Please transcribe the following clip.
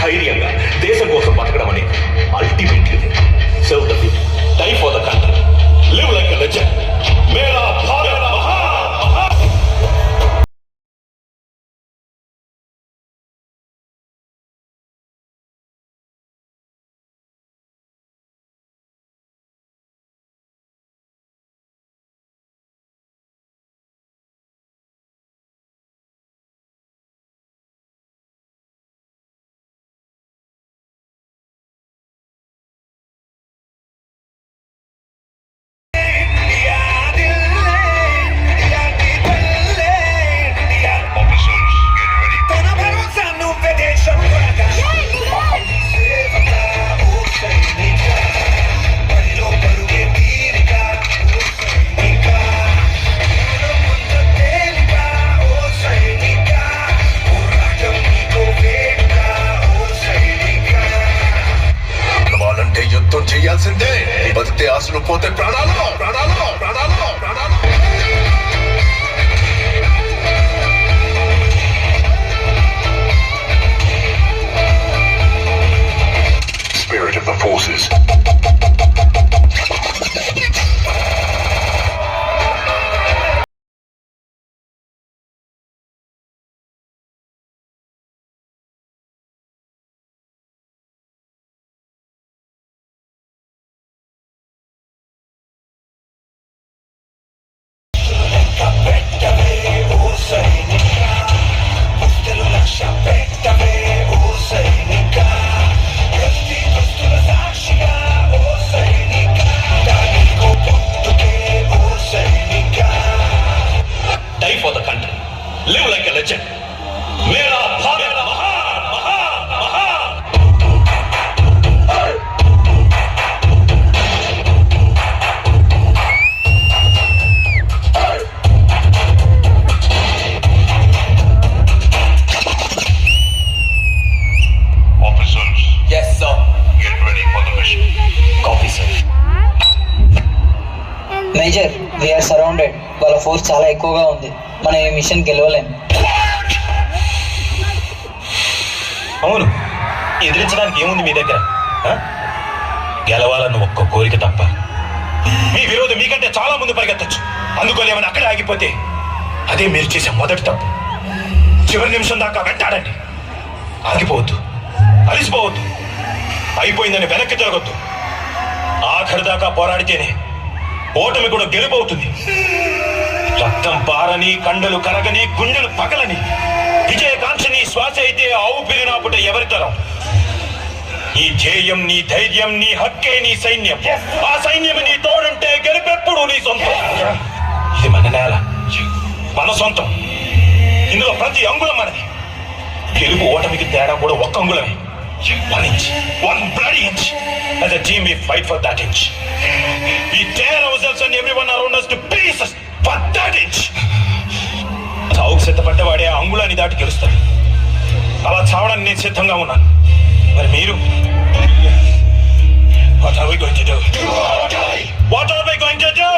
ధైర్యంగా దేశం కోసం బతకడం అనేది ultimately serve the people, die for the country, live like a legend. మేరా భారత్ మహాన్. చేయాల్సిందే. బతికే ఆశలు పోతే ప్రాణాలు ప్రాణాలు ప్రాణాలు ప్రాణాలు. Spirit of the forces. Die for the country, live like a legend. మేరా భారత్ మహాన్ మహాన్ మహాన్. Officers, Yes sir. get ready for the mission. Copy sir. Major, we are surrounded. వాళ్ళ ఫోర్స్ చాలా ఎక్కువగా ఉంది. మనం ఈ మిషన్ గెలవలేం. అవును, ఎదిరించడానికి ఏముంది మీ దగ్గర? గెలవాలన్న ఒక్క కోరిక తప్ప. మీ విరోధం మీకంటే చాలా ముందు పరిగెత్తచ్చు. అందుకోలేమని అక్కడే ఆగిపోతే అదే మీరు చేసే మొదటి తప్పు. చివరి నిమిషం దాకా వెంటాడండి. ఆగిపోవద్దు, అలిసిపోవద్దు, అయిపోయిందని వెనక్కి తిరగొద్దు. ఆఖరి దాకా పోరాడితేనే ఓటమి కూడా గెలుపవుతుంది. రక్తం పారని, కండలు కరగని, గుండెలు పగలని విజయకాంక్షని శ్వాస అయితే ఆవు పిలినాపుట ఎవరి తరం? నీ ధ్యేయం, నీ ధైర్యం, నీ హక్కే నీ సైన్యం. ఆ సైన్యం నీ తోడుంటే గెలుపెప్పుడు నీ సొంతం. ఇది మన నేల, మన సొంతం. ఇందులో ప్రతి అంగుళం మనది. గెలుపు ఓటమికి తేడా కూడా ఒక్క అంగుళమే. 1 inch, 1 bloody inch. As a team, we fight for that inch. We tear ourselves and everyone around us to pieces for that inch. చావుకు సిద్ధపడ్డవాడే ఆ అంగుళాన్ని దాటి గెలుస్తాడు. అలా చావడానికి నేను సిద్ధంగా ఉన్నాను. మరి మీరు? What are we going to do? What are we going to do?